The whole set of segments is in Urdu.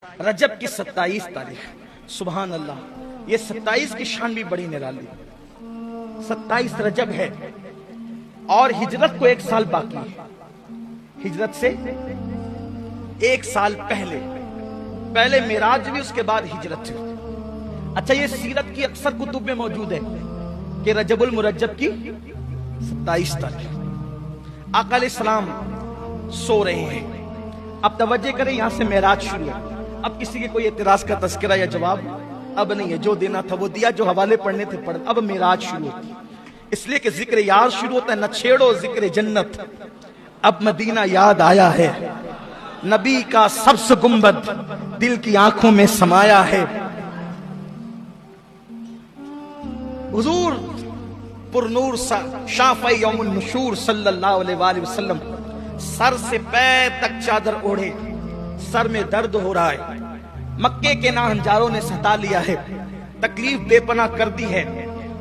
رجب کی 27 تاریخ، سبحان اللہ، یہ 27 کی شان بھی بڑی نرالی۔ 27 رجب ہے اور ہجرت کو 1 سال باقی ہے۔ ہجرت سے 1 سال پہلے معراج بھی، اس کے بعد ہجرت ہوئی۔ اچھا، یہ سیرت کی اکثر کتب میں موجود ہے کہ رجب المرجب کی 27 تاریخ آقا علیہ السلام سو رہے ہیں۔ اب توجہ کریں، یہاں سے معراج شروع ہے۔ اب کسی کے کوئی اعتراض کا تذکرہ یا جواب اب نہیں ہے، جو دینا تھا وہ دیا، جو حوالے پڑھنے تھے پڑھ۔ اب معراج شروع ہوتی ہے، اس لیے کہ ذکر یار شروع ہوتا ہے، نہ چھیڑو ذکر جنت۔ اب مدینہ یاد آیا ہے، نبی کا سبز گنبد دل کی آنکھوں میں سمایا ہے۔ حضور پر نور شافع یوم النشور صلی اللہ علیہ وآلہ وسلم سر سے پیر تک چادر اوڑھے، سر میں درد ہو رہا ہے، مکے کے ناہنجاروں نے ستا لیا ہے، تکلیف بے پناہ کر دی ہے۔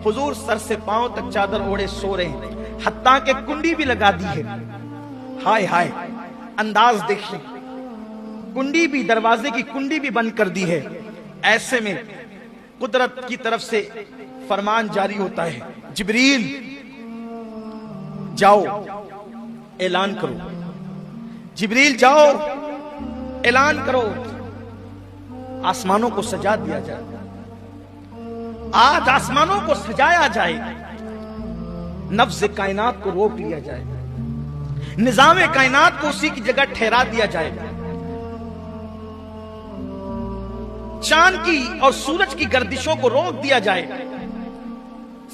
حضور سر سے پاؤں تک چادر اوڑھے سو رہے ہیں، حتیٰ کہ کنڈی بھی لگا دی ہے۔ ہائے ہائے، انداز دیکھیں، کنڈی بھی، دروازے کی کنڈی بھی بند کر دی ہے۔ ایسے میں قدرت کی طرف سے فرمان جاری ہوتا ہے، جبریل جاؤ اعلان کرو، جبریل جاؤ اعلان کرو، آسمانوں کو سجا دیا جائے، آج آسمانوں کو سجایا جائے، نفس کائنات کو روک لیا جائے، نظام کائنات کو اسی کی جگہ ٹھہرا دیا جائے، چاند کی اور سورج کی گردشوں کو روک دیا جائے،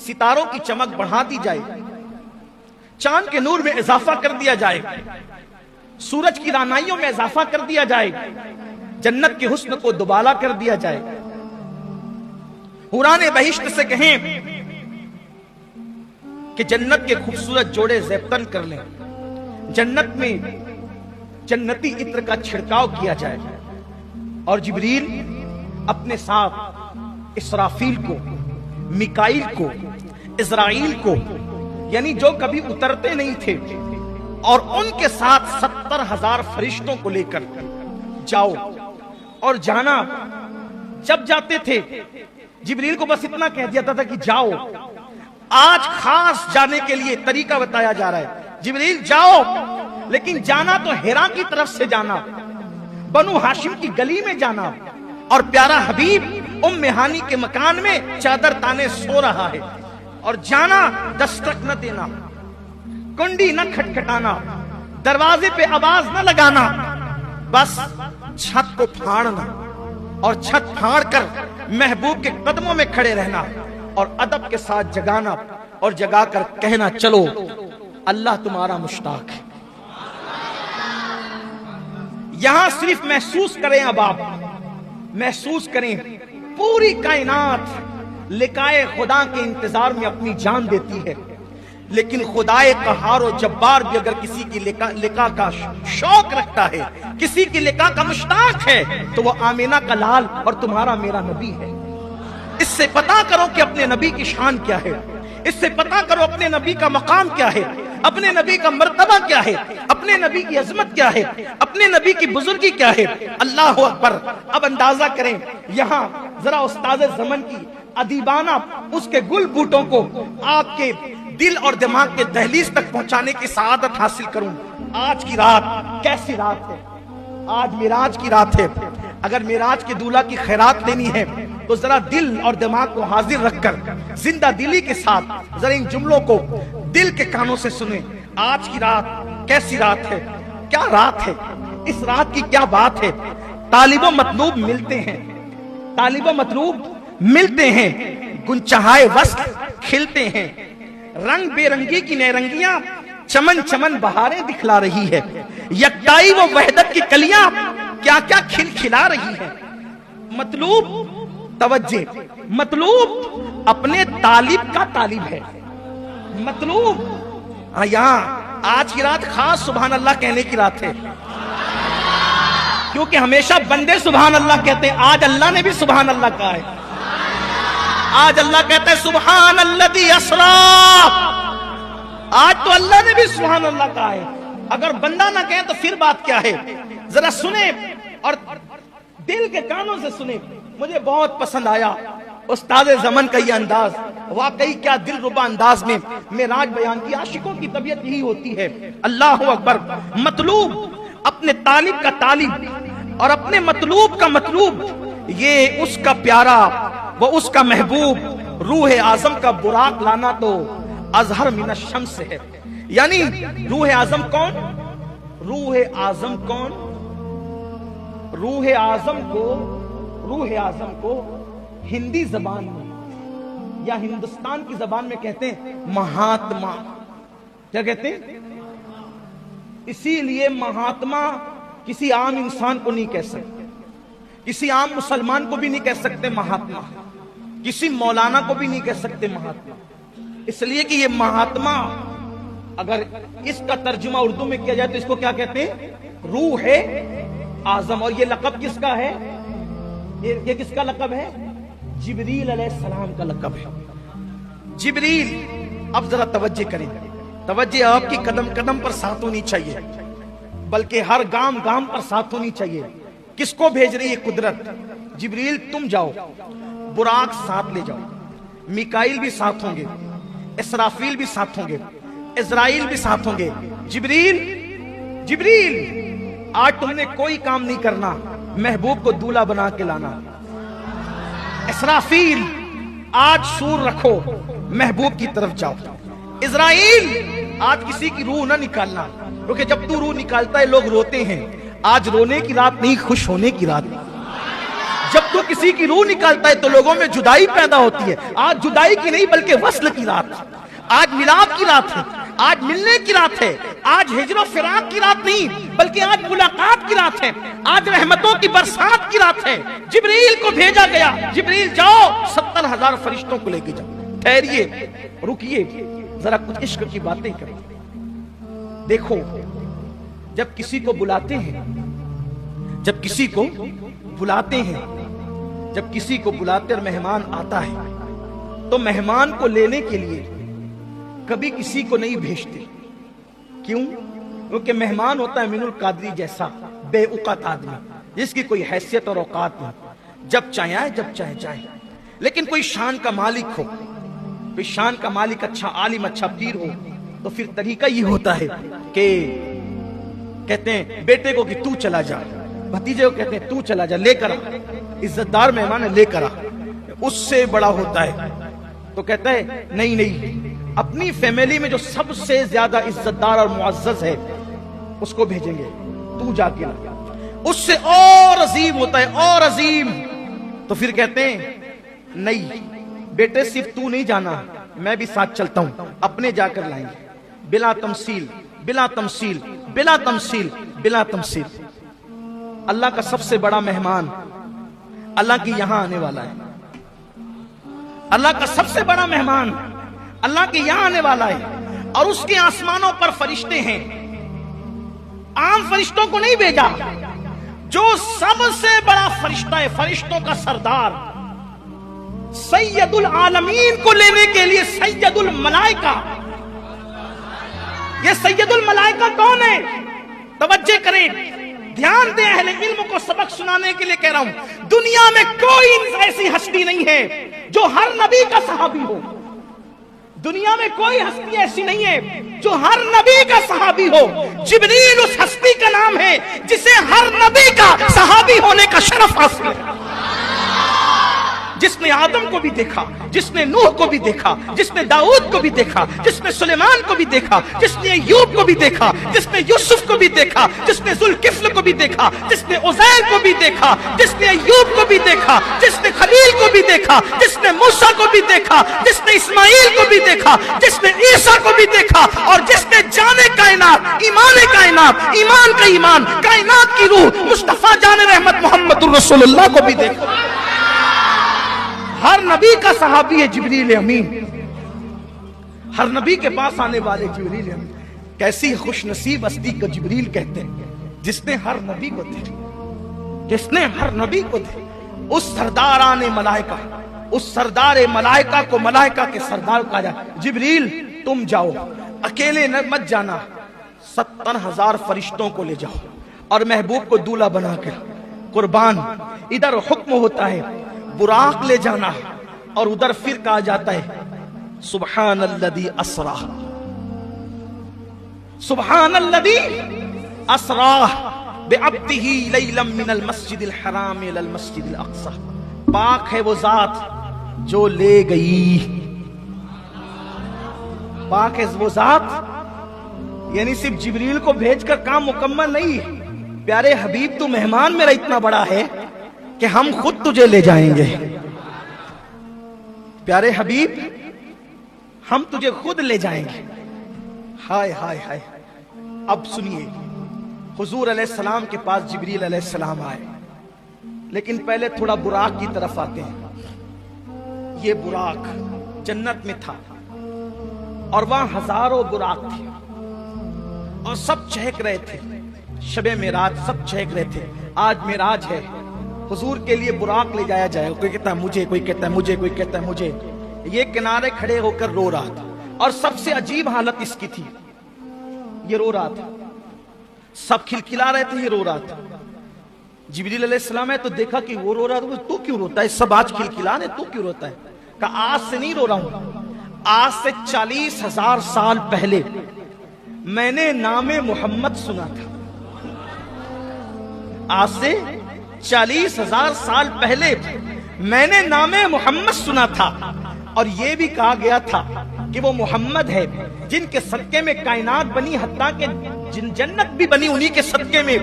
ستاروں کی چمک بڑھا دی جائے، چاند کے نور میں اضافہ کر دیا جائے، سورج کی رانائیوں میں اضافہ کر دیا جائے، جنت کے حسن کو دوبالا کر دیا جائے۔ حوران بہشت سے کہیں کہ جنت کے خوبصورت جوڑے زیبتن کر لیں، جنت میں جنتی عطر کا چھڑکاؤ کیا جائے، اور جبریل اپنے ساتھ اسرافیل کو، میکائیل کو، اسرائیل کو، یعنی جو کبھی اترتے نہیں تھے، اور ان کے ساتھ 70,000 فرشتوں کو لے کر جاؤ۔ اور جانا، جب جاتے تھے جبریل کو بس اتنا کہہ دیا تھا کہ جاؤ۔ آج خاص جانے کے لیے طریقہ بتایا جا رہا ہے، جبریل جاؤ، لیکن جانا تو ہیرا کی طرف سے جانا، بنو ہاشم کی گلی میں جانا، اور پیارا حبیب ام ہانی کے مکان میں چادر تانے سو رہا ہے، اور جانا دستک نہ دینا، کنڈی نہ کھٹکھٹانا، دروازے پہ آواز نہ لگانا، بس چھت کو پھاڑنا، اور چھت پھاڑ کر محبوب کے قدموں میں کھڑے رہنا، اور ادب کے ساتھ جگانا، اور جگا کر کہنا، چلو اللہ تمہارا مشتاق ہے۔ یہاں صرف محسوس کریں، اب آپ محسوس کریں، پوری کائنات لقائے خدا کے انتظار میں اپنی جان دیتی ہے، لیکن خدائے قہار و جبار بھی اگر کسی کی لقاء کا شوق رکھتا ہے، کسی کی لقاء کا مشتاق ہے، تو وہ آمینہ کا لال اور تمہارا میرا نبی ہے۔ اس سے پتا کرو کہ اپنے نبی کی شان کیا ہے، اس سے پتا کرو اپنے نبی کا مقام کیا ہے، اپنے نبی کا مرتبہ کیا ہے، اپنے نبی کی عظمت کیا ہے، اپنے نبی کی بزرگی کیا ہے۔ اللہ اکبر۔ اب اندازہ کریں، یہاں ذرا استاد زمن کی ادیبانہ اس کے گل بوٹوں کو آپ کے دل اور دماغ کے دہلیز تک پہنچانے کی سعادت حاصل کروں۔ آج کی رات کیسی رات ہے؟ آج معراج کی رات ہے۔ اگر معراج کے دولہا کی خیرات لینی ہے تو ذرا دل اور دماغ کو حاضر رکھ کر زندہ دلی کے ساتھ ذرا ان جملوں کو دل کے کانوں سے سنیں۔ آج کی رات کیسی رات ہے؟ کیا رات ہے؟ اس رات کی کیا بات ہے؟ طالب و مطلوب ملتے ہیں، طالب و مطلوب ملتے ہیں، گنچہائے وصل کھلتے ہیں، رنگ بے رنگی کی نیرنگیاں چمن چمن بہاریں دکھلا رہی ہے، یکتائی و وحدت کی کلیاں کیا کیا کھل کھلا رہی ہے۔ مطلوب، توجہ، مطلوب اپنے طالب کا طالب ہے۔ مطلوب یہاں آج کی رات خاص سبحان اللہ کہنے کی رات ہے، کیونکہ ہمیشہ بندے سبحان اللہ کہتے ہیں، آج اللہ نے بھی سبحان اللہ کہا ہے۔ آج اللہ کہتا ہے سبحان الذی اسری، آج تو اللہ نے بھی سبحان اللہ کہا ہے۔ اگر بندہ نہ کہے تو پھر بات کیا ہے؟ ذرا سنیں اور دل کے کانوں سے سنے. مجھے بہت پسند آیا استاد زمن کا یہ انداز. واقعی کیا دل ربا انداز میں معراج بیان کی. عاشقوں کی طبیعت یہی ہوتی ہے. اللہ اکبر. مطلوب اپنے طالب کا طالب اور اپنے مطلوب کا مطلوب، یہ اس کا پیارا وہ اس کا محبوب روح اعظم کا براق لانا تو اظہر من الشمس ہے. یعنی روح اعظم کون؟ روح اعظم کون؟ روح اعظم کو ہندی زبان میں یا ہندوستان کی زبان میں کہتے ہیں مہاتما. کیا کہتے ہیں؟ اسی لیے مہاتما کسی عام انسان کو نہیں کہہ سکتے، کسی عام مسلمان کو بھی نہیں کہہ سکتے مہاتما، کسی مولانا کو بھی نہیں کہہ سکتے مہاتما. اس لیے کہ یہ مہاتما اگر اس کا ترجمہ اردو میں کیا جائے تو اس کو کیا کہتے ہیں؟ روح اعظم. اور یہ لقب کس کا ہے؟ یہ کس کا لقب ہے؟ جبریل علیہ السلام کا لقب ہے. جبریل. اب ذرا توجہ کریں. توجہ آپ کی قدم قدم پر ساتھ ہونی چاہیے، بلکہ ہر گام گام پر ساتھ ہونی چاہیے. کس کو بھیج رہی ہے قدرت؟ جبریل تم جاؤ، براق ساتھ لے جاؤ. میکائیل بھی ساتھ ہوں گے، اسرافیل بھی ساتھ ہوں گے، اسرائیل بھی ساتھ ہوں گے. جبریل آج تم نے کوئی کام نہیں کرنا، محبوب کو دولہا بنا کے لانا. اسرافیل آج سور رکھو، محبوب کی طرف جاؤ. اسرائیل آج کسی کی روح نہ نکالنا، کیونکہ جب تو روح نکالتا ہے لوگ روتے ہیں. آج رونے کی رات نہیں، خوش ہونے کی رات. جب تو کسی کی روح نکالتا ہے تو لوگوں میں جدائی پیدا ہوتی ہے. آج جدائی کی نہیں بلکہ وصل کی رات. آج ملاپ کی رات ہے، آج ملنے کی رات ہے. آج ہجر و فراق کی رات نہیں بلکہ آج ملاقات کی رات ہے. آج رحمتوں کی برسات کی رات ہے. جبریل کو بھیجا گیا. جبریل جاؤ 70,000 فرشتوں کو لے کے جاؤ. ٹھہریے، رکیے، ذرا کچھ عشق کی باتیں کریں. دیکھو جب کسی کو بلاتے ہیں، جب کسی کو بلاتے اور مہمان آتا ہے تو مہمان کو لینے کے لیے کبھی کسی کو نہیں بھیجتے. کیوں؟ کیونکہ مہمان ہوتا ہے مین القادری جیسا بے اوقات آدمی جس کی کوئی حیثیت اور اوقات نہیں. جب چاہے آئے، جب چاہے جائے. لیکن کوئی شان کا مالک ہو، کوئی شان کا مالک اچھا عالم، اچھا پیر ہو، تو پھر طریقہ یہ ہوتا ہے کہ کہتے ہیں بیٹے کو کہ تو چلا جا، بھتیجے کو کہتے ہیں تو چلا جا، لے کر آ. عزت دار مہمان ہے، لے کر آ. اس سے بڑا ہوتا ہے تو کہتا ہے نہیں، اپنی فیملی میں جو سب سے زیادہ عزت دار اور معزز ہے اس کو بھیجیں گے، تو جا کے لا. اس سے اور عظیم ہوتا ہے، اور عظیم. تو پھر کہتے ہیں نہیں بیٹے، صرف تو نہیں جانا، میں بھی ساتھ چلتا ہوں، اپنے جا کر لائیں گے. بلا تمثیل، بلا تمثیل، بلا تمثیل، بلا تمثیل. اللہ کا سب سے بڑا مہمان اللہ کی یہاں آنے والا ہے. اللہ کا سب سے بڑا مہمان اللہ کے یہاں آنے والا ہے. اور اس کے آسمانوں پر فرشتے ہیں. عام فرشتوں کو نہیں بھیجا، جو سب سے بڑا فرشتہ ہے، فرشتوں کا سردار سید العالمین کو لینے کے لیے سید الملائکہ. یہ سید الملائکہ کون ہے؟ توجہ کریں، دھیان دیں. اہل علم کو سبق سنانے کے لیے کہہ رہا ہوں. دنیا میں کوئی ایسی ہستی نہیں ہے جو ہر نبی کا صحابی ہو. دنیا میں کوئی ہستی ایسی نہیں ہے جو ہر نبی کا صحابی ہو. جبریل اس ہستی کا نام ہے جسے ہر نبی کا صحابی ہونے کا شرف حاصل ہے. جس نے آدم کو بھی دیکھا، جس نے نوح کو بھی دیکھا، جس نے داؤد کو بھی دیکھا، جس نے سلیمان کو بھی دیکھا، جس نے ایوب کو بھی دیکھا، جس نے یوسف کو بھی دیکھا، جس نے ذوالکفل کو بھی دیکھا، جس نے عزیر کو بھی دیکھا، جس نے ایوب کو بھی دیکھا، جس نے خلیل کو بھی دیکھا، جس نے موسیٰ کو بھی دیکھا، جس نے اسماعیل کو بھی دیکھا، جس نے عیسیٰ کو بھی دیکھا، اور جس نے جانے کائنات، ایمان کا ایمان، کائنات کی روح مصطفیٰ جان رحمت محمد الرسول اللہ کو بھی دیکھا. ہر نبی کا صحابی ہے جبریل امین. ہر نبی کے پاس آنے والے جبریل امین. کیسی خوش نصیب ہستی کو جبریل کہتے ہیں جس نے ہر نبی کو دیکھا، جس نے ہر نبی کو دیکھا. اس سرداران ملائکہ، اس سردار ملائکہ کو ملائکہ کے سردار کہا جائے. جبریل تم جاؤ، اکیلے مت جانا، 70,000 فرشتوں کو لے جاؤ اور محبوب کو دولہا بنا کے. قربان ادھر حکم ہوتا ہے براق لے جانا اور ادھر پھر کہا جاتا ہے سبحان الذی اسرا، سبحان الذی اسرا بعبدہ لیلا من المسجد الحرام الی المسجد الاقصی، پاک ہے وہ ذات جو لے گئی، پاک ہے وہ ذات، یعنی صرف جبریل کو بھیج کر کام مکمل نہیں، پیارے حبیب تو مہمان میرا اتنا بڑا ہے کہ ہم خود تجھے لے جائیں گے، پیارے حبیب ہم تجھے خود لے جائیں گے۔ ہائے ہائے ہائے، اب سنیے، حضور علیہ السلام کے پاس جبریل علیہ السلام آئے، لیکن پہلے تھوڑا براق کی طرف آتے ہیں۔ یہ براق جنت میں تھا اور وہاں ہزاروں براق تھے اور سب چہک رہے تھے، شب معراج سب چہک رہے تھے، آج معراج ہے، حضور کے لیے براق لے جایا جائے، کوئی کہتا ہے مجھے، کوئی کہتا ہے مجھے، کوئی کہتا ہے مجھے، یہ کنارے کھڑے ہو کر رو رہا تھا، اور سب سے عجیب حالت اس کی تھی، یہ رو رہا تھا، سب کھلکھلا رہے تھے، یہ رو رہا تھا۔ جبریل علیہ السلام ہے تو دیکھا کہ وہ رو رہا تھا، تو کیوں روتا ہے؟ سب آج کھلکھلا رہے، تو کیوں روتا ہے؟ کہا آج سے نہیں رو رہا ہوں، آج سے 40,000 سال پہلے میں نے نام محمد سنا تھا، آج سے 40,000 سال پہلے میں نے نام محمد سنا تھا، اور یہ بھی کہا گیا تھا کہ وہ محمد ہے جن کے صدقے میں کائنات بنی، حتیٰ کہ جنت بھی بنی انہی کے صدقے میں۔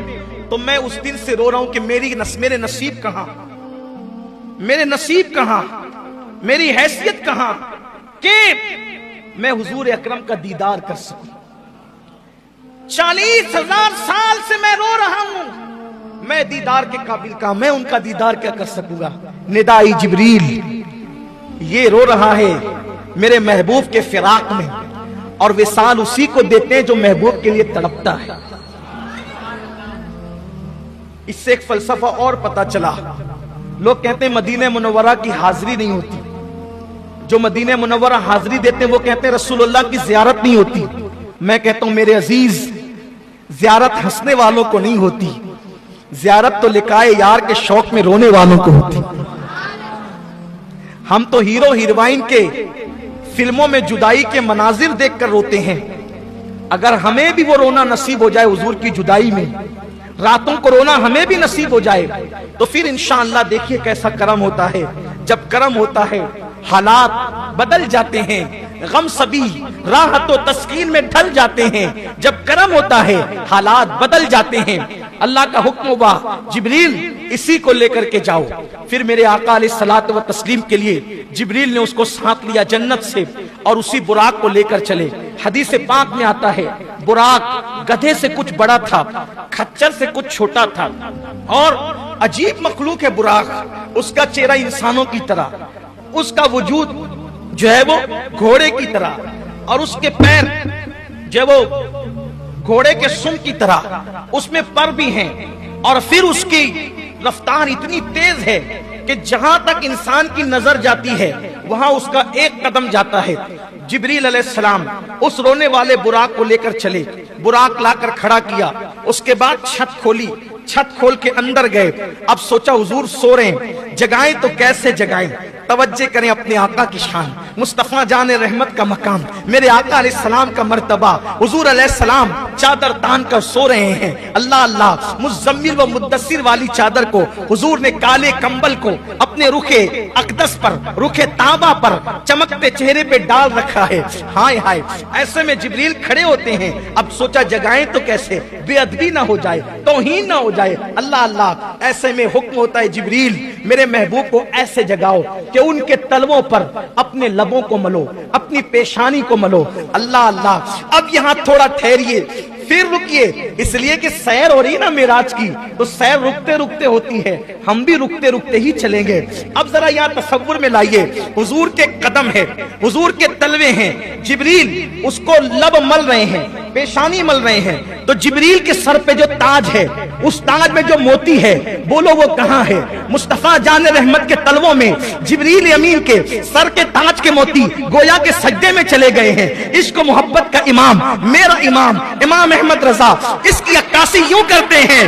تو میں اس دن سے رو رہا ہوں کہ میرے نصیب کہاں، میرے نصیب کہاں، میری حیثیت کہاں کہ میں حضور اکرم کا دیدار کر سکوں۔ 40,000 سال سے میں رو رہا ہوں، میں دیدار کے قابل کہاں، میں ان کا دیدار کیا کر سکوں گا؟ ندائی جبریل، یہ رو رہا ہے میرے محبوب کے فراق میں، اور وصال اسی کو دیتے ہیں جو محبوب کے لیے تڑپتا ہے۔ اس سے ایک فلسفہ اور پتا چلا، لوگ کہتے ہیں مدینہ منورہ کی حاضری نہیں ہوتی، جو مدینہ منورہ حاضری دیتے ہیں وہ کہتے ہیں رسول اللہ کی زیارت نہیں ہوتی۔ میں کہتا ہوں میرے عزیز، زیارت ہنسنے والوں کو نہیں ہوتی، زیارت تو لقائے یار کے شوق میں رونے والوں کو ہوتی۔ ہم تو ہیرو ہیروائن کے فلموں میں جدائی کے مناظر دیکھ کر روتے ہیں، اگر ہمیں بھی وہ رونا نصیب ہو جائے حضور کی جدائی میں، راتوں کو رونا ہمیں بھی نصیب ہو جائے، تو پھر انشاءاللہ دیکھیے کیسا کرم ہوتا ہے۔ جب کرم ہوتا ہے حالات بدل جاتے ہیں، غم سبھی راحت و تسکین میں ڈھل جاتے ہیں، جب کرم ہوتا ہے حالات بدل جاتے ہیں۔ اللہ کا حکم ہوا جبریل اسی کو لے کر کے جاؤ، پھر میرے آقا علیہ الصلوۃ والتسلیم کے لیے جبریل نے اس کو ساتھ لیا جنت سے، اور اسی براق کو لے کر چلے۔ حدیث پاک میں آتا ہے براق گدھے سے کچھ بڑا تھا، کھچر سے کچھ چھوٹا تھا، اور عجیب مخلوق ہے براق، اس کا چہرہ انسانوں کی طرح، اس کا وجود جو ہے وہ گھوڑے کی طرح، اور اس کے پیر جو ہے وہ گھوڑے کے سم کی طرح، اس میں پر بھی ہیں، اور پھر اس کی رفتار اتنی تیز ہے کہ جہاں تک انسان کی نظر جاتی ہے وہاں اس کا ایک قدم جاتا ہے۔ جبریل علیہ السلام اس رونے والے براق کو لے کر چلے، براق لا کر کھڑا کیا، اس کے بعد چھت کھولی، چھت کھول کے اندر گئے۔ اب سوچا حضور سو رہے ہیں، جگائیں تو کیسے جگائیں؟ توجہ کریں اپنے آقا کی شان، مصطفیٰ جان رحمت کا مقام، میرے آقا علیہ السلام کا مرتبہ، حضور علیہ السلام چادر تان کر سو رہے ہیں۔ اللہ اللہ، مزمل و مدثر والی چادر کو حضور نے کالے کمبل کو اپنے رخ اقدس پر، رخ طابہ پر چمکتے چہرے پہ ڈال رکھا ہے۔ ہائے ہائے، ایسے میں جبریل کھڑے ہوتے ہیں۔ اب سوچا جگائیں تو کیسے، بے ادبی نہ ہو جائے، توہین نہ ہو جائے۔ اللہ اللہ، ایسے میں حکم ہوتا ہے جبریل میرے محبوب کو ایسے جگاؤ کہ ان کے تلووں پر اپنے لبوں کو ملو، اپنی پیشانی کو ملو۔ اللہ اللہ، اب یہاں تھوڑا ٹھہریے، پھر رکیے، اس لیے کہ سیر ہو رہی نا معراج کی، تو سیر رکتے رکتے ہوتی ہے، ہم بھی رکتے رکتے ہی چلیں گے۔ اب ذرا یہاں تصور میں لائیے، حضور کے قدم ہے، حضور کے تلوے ہیں، جبریل اس کو لب مل رہے ہیں، پیشانی مل رہے ہیں، تو جبریل کے سر پہ جو تاج ہے، اس تاج میں جو موتی ہے، بولو وہ کہاں ہے؟ مصطفیٰ جان رحمت کے تلووں میں جبریل امین کے سر کے تاج کے موتی گویا کے سجدے میں چلے گئے ہیں۔ عشق و محبت کا امام، میرا امام، امام احمد رضا، اس کی عکاسی یوں کرتے ہیں۔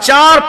4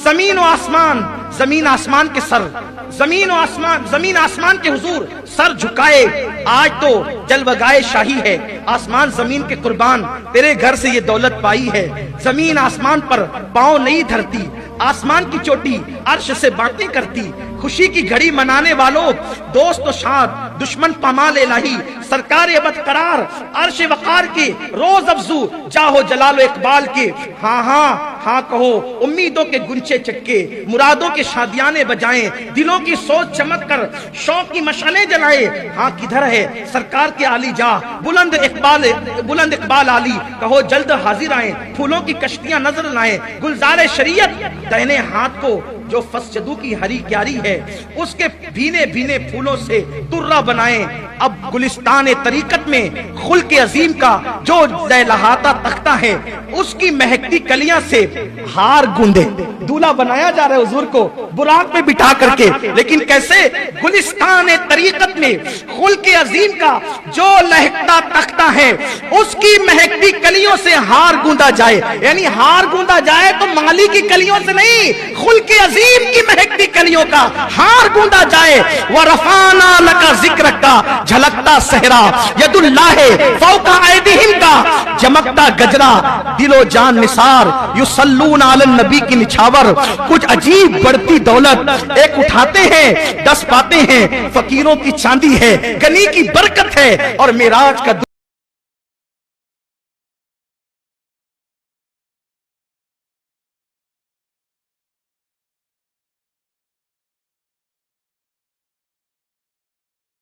زمین آسمان کے سر، زمین آسمان کے حضور سر جھکائے، آج تو جلوگائے شاہی ہے، آسمان زمین کے قربان تیرے گھر سے یہ دولت پائی ہے، زمین آسمان پر پاؤں نہیں دھرتی، آسمان کی چوٹی عرش سے باتیں کرتی، خوشی کی گھڑی منانے والوں دوست و شاد، دشمن پامال الہی، سرکار ابد قرار، عرش وقار کے روز افزو، جاہو جلال و اقبال کے، ہاں ہاں ہاں کہو، امیدوں کے گنچے چکے، مرادوں کے شادیانے بجائیں، دلوں کی سوچ چمک کر شوق کی مشعلیں جلائے، ہاں کدھر ہے سرکار کے عالی جاہ، بلند اقبال عالی، کہو جلد حاضر آئیں، پھولوں کی کشتیاں نظر لائیں، گلزار شریعت دہنے ہاتھ کو جو فسجدو کی ہری کیاری ہے، اس کے بھینے بھینے پھولوں سے ترہ بنائیں، اب گلستان طریقت میں خلق عظیم کا جو لہلاتا تختہ ہے، اس کی مہکتی کلیاں سے ہار گوندے، دولہا بنایا جا رہا ہے حضور کو براق میں بٹھا کر کے، لیکن کیسے؟ گلستان طریقت میں خلق عظیم کا جو لہکتا تختہ ہے، اس کی مہکتی کلیوں سے ہار گوندا جائے، یعنی ہار گوندا جائے تو مالی کی کلیوں سے نہیں، خلق عظیم کی مہکتی کلیوں کا ہار گوندا جائے۔ وَرَفَعْنَا لَكَ ذِكْرَكَ کا جھلکتا صحرا، ید اللہ فوق ایدیہم کا چمکتا گجرا، دل و جان نثار، یصلون علی النبی کی نچھاور، کچھ عجیب بڑھتی دولت، ایک اٹھاتے ہیں 10 پاتے ہیں، فقیروں کی چاندی ہے، گنی کی برکت ہے، اور معراج کا